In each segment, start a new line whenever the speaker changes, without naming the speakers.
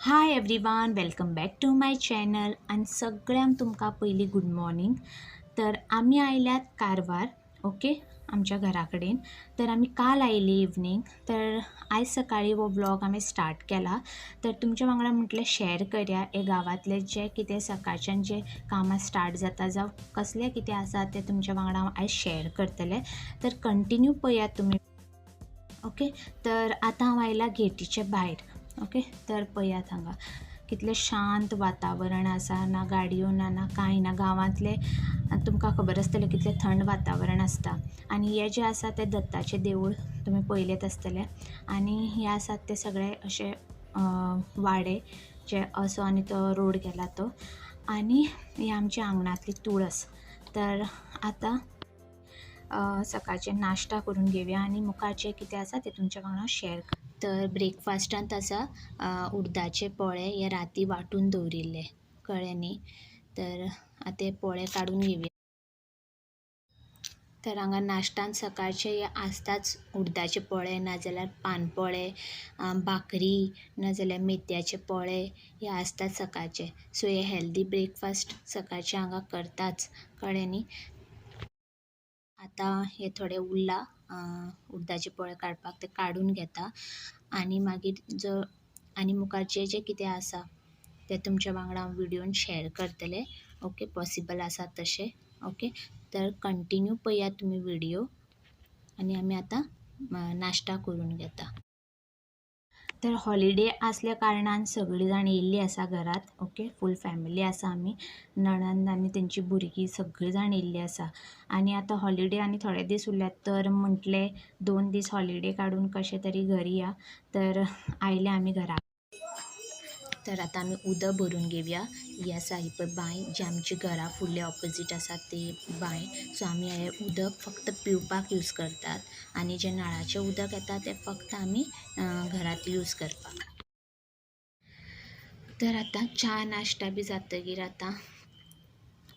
High everyone, welcome back to my channel आणि सगळ्यांक तुमकां पयलीं गुड मॉर्निंग. तर आमी आयल्यात कारवार. ओके, आमच्या घरा कडेन. तर आमी काल आयली इवनिंग. तर आयज सकाळी हो ब्लॉग आमी स्टार्ट केला. तर तुमच्या वांगडा म्हटलें शेअर करया हे गांवांतले जे कितें सकाळच्यान जे कामां स्टार्ट जाता जावं कसलें कितें आसा तें तुमच्या वांगडा हांव आयज शेअर करतलें. तर कंटिन्यू पळयात तुमी. ओके, तर आतां हांव आयला गेटीचे भायर. ओके, तर पळयात हांगा कितलें शांत वातावरण आसा, ना गाडयो ना कांय ना. गांवांतले तुमकां खबर आसतलें कितलें थंड वातावरण आसता. आनी हे जे आसा तें दत्ताचें देवूळ तुमी पळयलेंच आसतलें. आनी हे आसात ते सगळे अशे वाडे जे असो आनी तो रोड गेला तो. आनी ही आमच्या आंगणांतली तुळस. तर आतां सकाळचे नाश्ता करून घेवया आनी मुखारचें कितें आसा तें तुमच्या वांगडा शेअर कर. तर ब्रेकफास्टांत आसा उडदाचे पोळे. हे राती वांटून दवरिल्ले, कळ्ळें न्ही. तर आतां ते पोळे काडून घेवया. तर हांगा नाश्त्यान सकाळचे हे आसताच उडदाचे पोळे, नाजाल्यार पानपोळे, भाकरी, नाजाल्यार मेथयाचे पोळे हे आसतात सकाळचे. सो हे हेल्दी ब्रेकफास्ट सकाळचे हांगा करताच, कळ्ळें न्ही. आतां हे थोडे उरला उडदाचे पोळे काडपाक, ते काडून घेता. आनी मागीर आनी मुखार जे कितें आसा तें तुमच्या वांगडा हांव व्हिडियोन शेअर करतलें. ओके, पॉसिबल आसा तशें. ओके, तर कंटिन्यू पळयात तुमी व्हिडियो. आनी आमी आतां नाश्ता करून घेता. तर हॉलिडे आसल्या कारणान सगळीं जाण येयल्लीं आसा घरांत. ओके, फूल फॅमिली आसा आमी. नणंद आनी तेंची भुरगीं सगळीं जाण येयल्लीं आसा. आनी आतां हॉलिडे आनी थोडे दीस उरल्यात. तर म्हटलें 2 दीस हॉलिडे काडून कशें तरी घरी या. तर आयले आमी घरा. तर आतां आमी उदक भरून घेवया. ही आसा ही पळय बांय, जी आमची घरा फुडले ऑपोजीट आसा ती बांय. सो आमी हें उदक फक्त पिवपाक यूज करतात. आनी जें नळाचें उदक येता तें फक्त आमी घरांत यूज करपाक. तर आतां च्या नाश्ता बी जातकीर आतां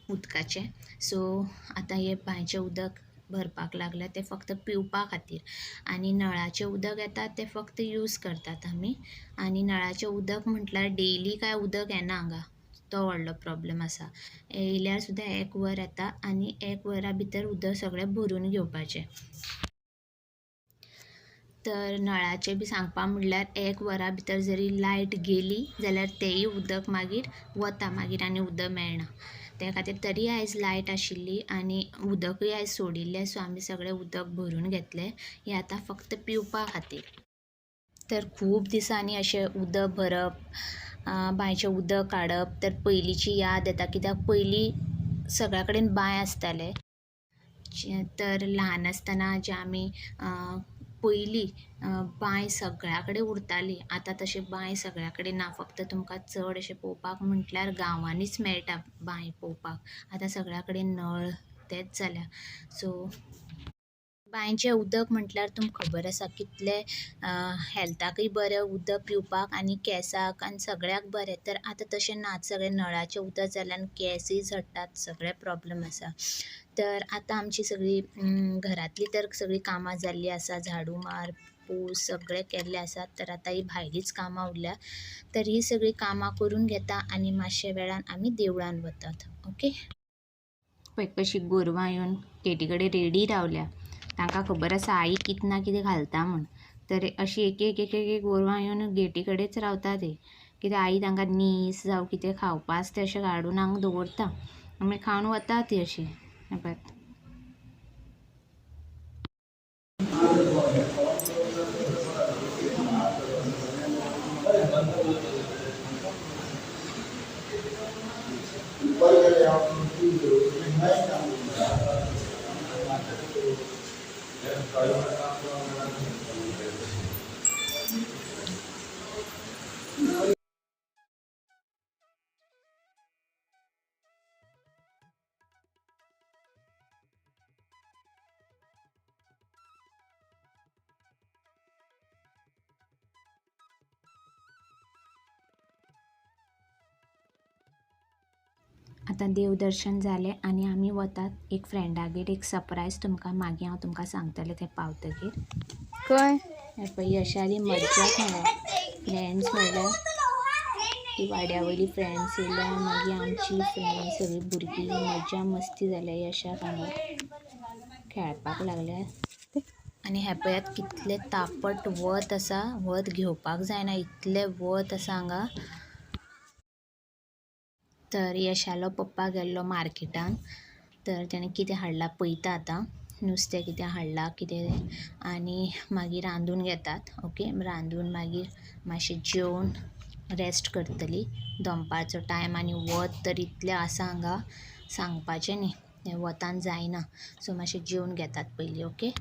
उदकाचें. सो आतां हें बांयचें उदक भरपाक लागल्या तें फक्त पिवपा खातीर. आनी नळाचें उदक येता तें फक्त यूज करतात आमी. आनी नळाचें उदक म्हटल्यार डेली कांय उदक येना हांगा, तो व्हडलो प्रॉब्लम आसा. येयल्यार सुद्दां 1 वर येता आनी 1 वरा भितर उदक सगळें भरून घेवपाचें. तर नळाचें बी सांगपा म्हणल्यार 1 वरा भितर जरी लायट गेली जाल्यार तेंय उदक मागीर वता मागीर आनी उदक मेळना. ते खातीर तरी आयज लायट आशिल्ली आनी उदकूय आयज सोडिल्लें. सो आमी सगळें उदक भरून घेतलें. हें आतां फक्त पिवपा खातीर. तर खूब दिसांनी अशें उदक भरप, बांयचें उदक काडप. तर पयलींची याद येता, कित्याक पयलीं सगळ्या कडेन बांय आसताले. तर ल्हान आसतना जे आमी पयलीं बांय सगळ्या कडेन उरताली. आतां तशी बांय सगळ्या कडेन ना. फक्त तुमकां चड अशें पळोवपाक म्हटल्यार गांवांनीच मेळटा बांय पळोवपाक. आतां सगळ्या कडेन नळ तेच जाल्या. सो बांयचें उदक म्हटल्यार तुमकां खबर आसा कितलें हेल्थाकय बरें उदक पिवपाक आनी केंसाक आनी सगळ्याक बरें. तर आतां तशें नात. सगळें नळाचें उदक जाल्यान केंसूय झडटात, सगळे प्रॉब्लेम आसा. तर आतां आमची सगळीं घरांतलीं तर सगळीं कामां जाल्लीं आसा. झाडू मार, पूस सगळें केल्लें आसा. तर आतां ही भायलींच कामां उरल्या. तर ही सगळीं कामां करून घेता आनी मातशे वेळान आमी देवळान वतात. ओके, पळय कशीं गोरवां येवन गेटी कडेन रेडी रावल्या. तांकां खबर आसा आई कितें ना कितें घालता म्हूण. तर अशीं एक गोरवां येवन गेटी कडेच रावता तीं. कित्याक आई तांकां नीस जावं कितें खावपा आसा तें अशें हाडून हांगा दवरता आनी खावन वता तीं अशीं. पळय आतां देवदर्शन जालें आनी आमी वतात एक फ्रेंडागेर. एक सरप्रायज तुमकां मागीर हांव तुमकां सांगतलें तें पावतकीर. कळ्ळें? पळय अशी आली मज्जा. फ्रेंड्स म्हणल्यार ही वाड्यावयली फ्रेंड्स येयल्या, मागीर आमची फ्रेंड्स सगळीं भुरगीं मजा मस्ती जाल्या अशा हांगा खेळपाक लागल्या. आनी हे पळयात कितले तापट वत आसा, वत घेवपाक जायना इतले वत आसा हांगा. तर यशालो पप्पा गेल्लो मार्केटान, तर तेणें कितें हाडलां पळयता आतां, नुस्तें कितें हाडलां कितें, आनी मागीर रांदून घेतात. ओके, रांदून मागीर मातशें जेवन रेस्ट करतलीं. दनपारचो टायम आनी वत तर इतलें आसा हांगा सांगपाचें न्ही, हें वतान जायना. सो मातशें जेवन घेतात पयलीं. ओके,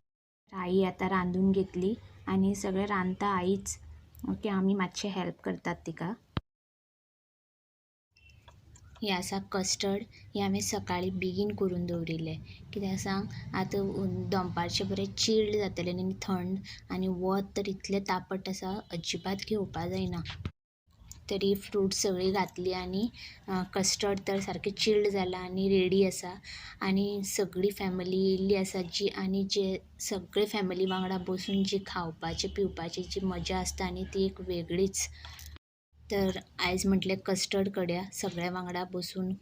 आई आतां रांदून घेतली आनी सगळें रांदता आईच. ओके, आमी मातशें हेल्प करतात तिका. हे आसा कस्टर्ड, हे हांवें सकाळीं बेगीन करून दवरिल्लें. कित्याक सांग, आतां दनपारचें बरें चिल्ड जातलें आनी थंड, आनी वत तर इतलें तापट आसा अजिबात घेवपा जायना. तरी फ्रुट्स सगळीं घातली आनी कस्टर्ड तर सारकें चिल्ड जालां आनी रेडी आसा. आनी सगळी फॅमिली येयल्ली आसा जी, आनी जे सगळे फॅमिली वांगडा बसून जी खावपाची पिवपाची जी मजा आसता आनी ती एक वेगळीच. तर आयज म्हटलें कस्टर्ड कड्या सगळ्या वांगडा बसून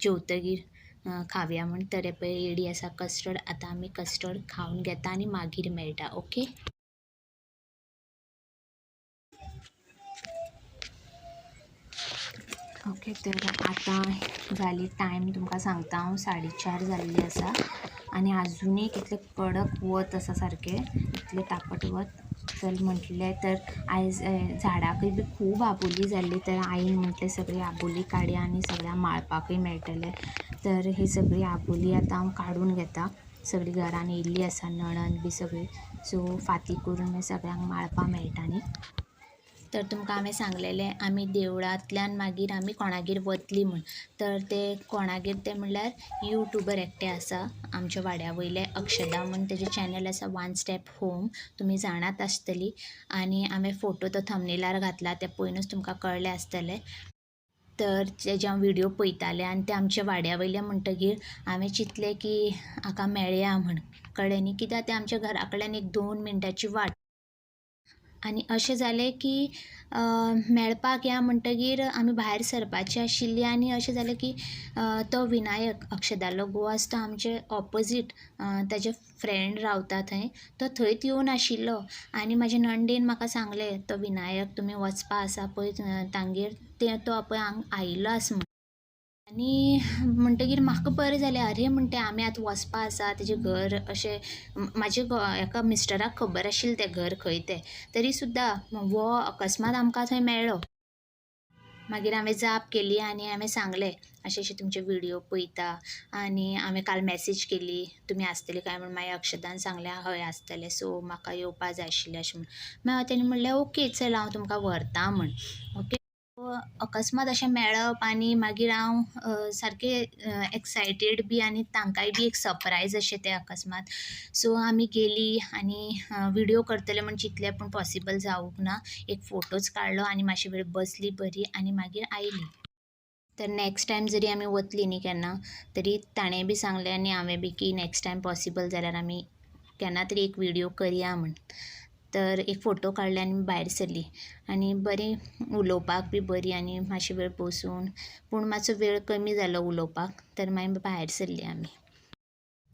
जेवतगीर खावया म्हण. तर हे पळय रेडी आसा कस्टर्ड. आतां आमी कस्टर्ड खावन घेता आनी मागीर मेळटा. Okay, okay. तर आतां जाली टायम, तुमकां सांगता हांव 4:30 जाल्ली आसा आनी आजुनूय कितलें कडक वत आसा सारकें, इतलें तापट वत. चल म्हटलें तर आयज झाडाकय बी खूब आबोली जाल्ली, तर आईन म्हटलें सगळी आबोली काडया आनी सगळ्यांक माळपाकय मेळटलें. तर ही सगळी आबोली आतां हांव काडून घेता. सगळीं घरान येयल्लीं आसा, नणंद बी सगळीं, सो फांती करून मागीर सगळ्यांक माळपा मेळटा न्ही. तर तुमकां हांवें सांगलेलें आमी देवळांतल्यान मागीर आमी कोणागेर वतलीं म्हूण. तर ते कोणागेर ते म्हणल्यार यूट्यूबर एकटे आसा आमच्या वाड्या वयले, अक्षदा म्हूण तेजें चॅनल आसा, वन स्टेप होम, तुमी जाणात आसतलीं. आनी हांवें फोटो तो थंबनेलार घातला, ते पळोवनूच तुमकां कळ्ळें आसतलें. तर तेजे हांव व्हिडियो पळयतालें आनी ते आमच्या वाड्या वयले म्हणटगीर हांवें चिंतलें की हाका मेळया म्हण. कळ्ळें न्ही, कित्याक तें आमच्या घरा कडल्यान एक 2 मिनटांची वाट. आनी अशें जालें की मेळपाक या म्हणटगीर आमी भायर सरपाचीं आशिल्लीं आनी अशें जालें की तो विनायक अक्षदालो घोव आसा तो आमचे ऑपोजीट, ताजे फ्रेंड रावता थंय, तो थंयच येवन आशिल्लो. आनी म्हाजे नंडेन म्हाका सांगलें तो विनायक तुमी वचपा आसा पळय तांगेर, तो पळय हांगा आयिल्लो आसा म्हूण. आनी म्हणटगीर म्हाका बरें जालें, अरे म्हणटा आमी आतां वचपा आसा तेजें घर अशें. म्हाजे हेका मिस्टराक खबर आशिल्लें तें घर खंय तें, तरी सुद्दां वो अकस्मात आमकां थंय मेळ्ळो. मागीर हांवें जाप केली आनी हांवें सांगलें अशें अशें तुमचे व्हिडियो पळयता आनी हांवें काल मॅसेज केली तुमी आसतलीं काय म्हूण. मागीर अक्षदान सांगलें हय आसतलें, सो म्हाका येवपा जाय आशिल्लें अशें म्हूण. मागीर तेणें म्हणलें ओके चल हांव तुमकां व्हरतां म्हूण. ओके, अकस्मात अशें मेळप आनी मागीर हांव सारकें एक्सायटेड बी आनी तांकांय बी एक सरप्रायज अशें तें अकस्मात. सो आमी गेलीं आनी व्हिडियो करतलें म्हूण चिंतलें पूण पॉसिबल जावूंक ना. एक फोटोच काडलो आनी मातशे वेळ बसलीं बरीं आनी मागीर आयलीं. तर नेक्स्ट टायम जरी आमी वतलीं न्ही केन्ना, तरी ताणें बी सांगलें आनी हांवें बी की नेक्स्ट टायम पॉसिबल जाल्यार आमी केन्ना तरी एक व्हिडियो करया म्हूण. तर एक फोटो काडले आनी भायर सरलीं आनी बरीं उलोवपाक बी बरीं आनी मातशे वेळ बसून, पूण मातसो वेळ कमी जालो उलोवपाक, तर मागीर भायर सरलीं आमी.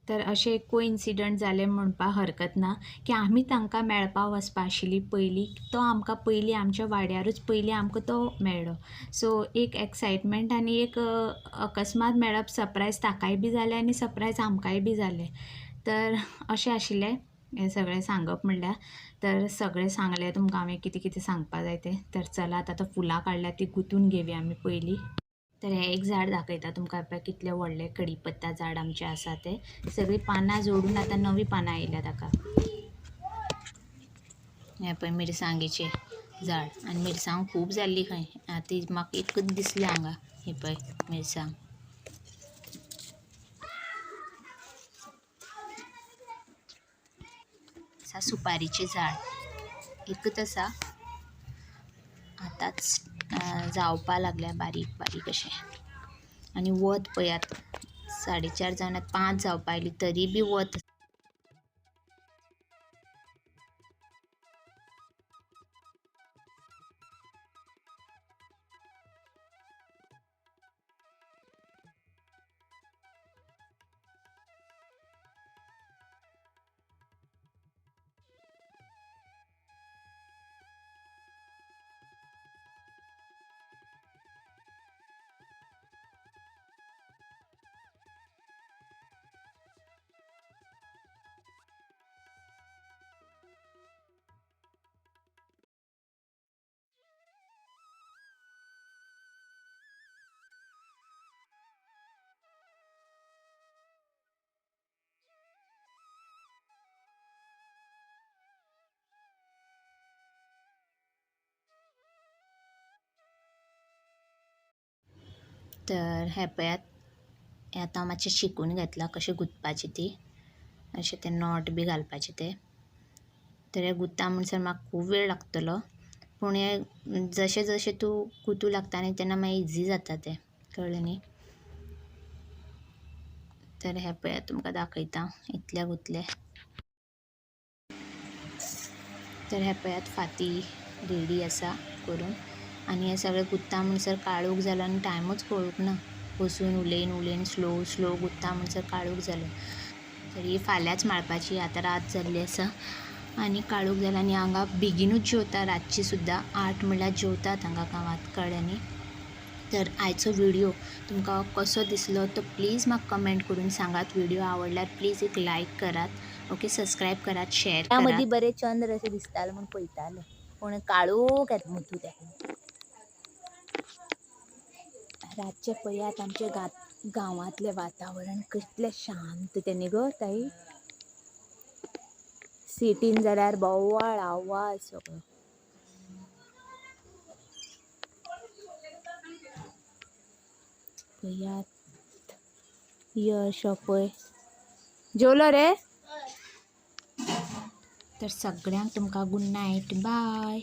तर अशें एक कोइन्सिडंट जालें म्हणपाक हरकत ना की आमी तांकां मेळपा वचपा आशिल्लीं पयलीं, तो आमकां पयलीं आमच्या वाड्यारूच पयलीं आमकां तो मेळ्ळो. सो एक एक्सायटमेंट आनी एक अकस्मात मेळप, सरप्रायज ताकाय बी जालें आनी सरप्रायज आमकांय बी जालें. तर अशें आशिल्लें हें सगळें सांगप म्हणल्यार. तर सगळें सांगलें तुमकां हांवें कितें कितें सांगपा जाय तें. तर चलात आतां फुलां काडल्यार ती गुंतून घेवया आमी पयलीं. तर हें एक झाड दाखयता तुमकां, पळय कितलें व्हडलें कडीपत्ता झाड आमचें आसा तें. सगळीं पानां जोडून आतां नवीं पानां आयल्या ताका. हें पळय मिरसांगेचें झाड आनी मिरसांग खूब जाल्ली खंय, ती म्हाका एकच दिसली हांगा. ही पळय मिरसांग. सुपारीचें झाड एकच आसा, आतांच जावपा लागल्या बारीक बारीक अशें. आनी वत पळयात 4:30 जावन 5 जावपा आयलीं तरी बी वत. तर हे पळयात आता मातशें शिकून घेतला कशें गुंतपाचें ती अशें ते नॉट बी घालपाचें ते. तर हे गुंत्ता म्हणसर म्हाका खूब वेळ लागतलो पूण हे जशें जशें तूं गुंतू लागता न्ही तेन्ना मागीर इजी जाता तें, कळ्ळें न्ही. तर हे पळयात तुमकां दाखयता इतले गुंतले. तर हे पळयात फाती रेडी आसा करून आनी हे सगळें गुंत्ता म्हणसर काळोख जालो आनी टायमूच कळूंक ना. बसून उलयन स्लो स्लो गुंत्ता म्हणसर काळोख जालो. तर ही फाल्यांच माळपाची, आतां रात जाल्ली आसा आनी काळोख जाला आनी हांगा बेगीनूच जेवता रातची सुद्दां 8 म्हणल्यार जेवतात हांगा गांवांत, कळ्ळें न्ही. तर आयचो व्हिडिओ तुमकां कसो दिसलो तो प्लीज म्हाका कमेंट करून सांगात. व्हिडिओ आवडल्यार प्लीज एक लायक करात, ओके, सबस्क्रायब करात, शेअर करात.
मदीं बरें चंद्र अशें दिसतालें म्हूण पळयतालें पूण काळोख येता मुतू तेका. रातचे पळयात आमचे गांवांतलें वातावरण कितलें शांत तें न्ही गो ताई. सिटीन जाल्यार बोवाळ आवाज सगळो. पळयात यश पळय जेवलो रे.
तर सगळ्यांक तुमकां गूड नायट, बाय.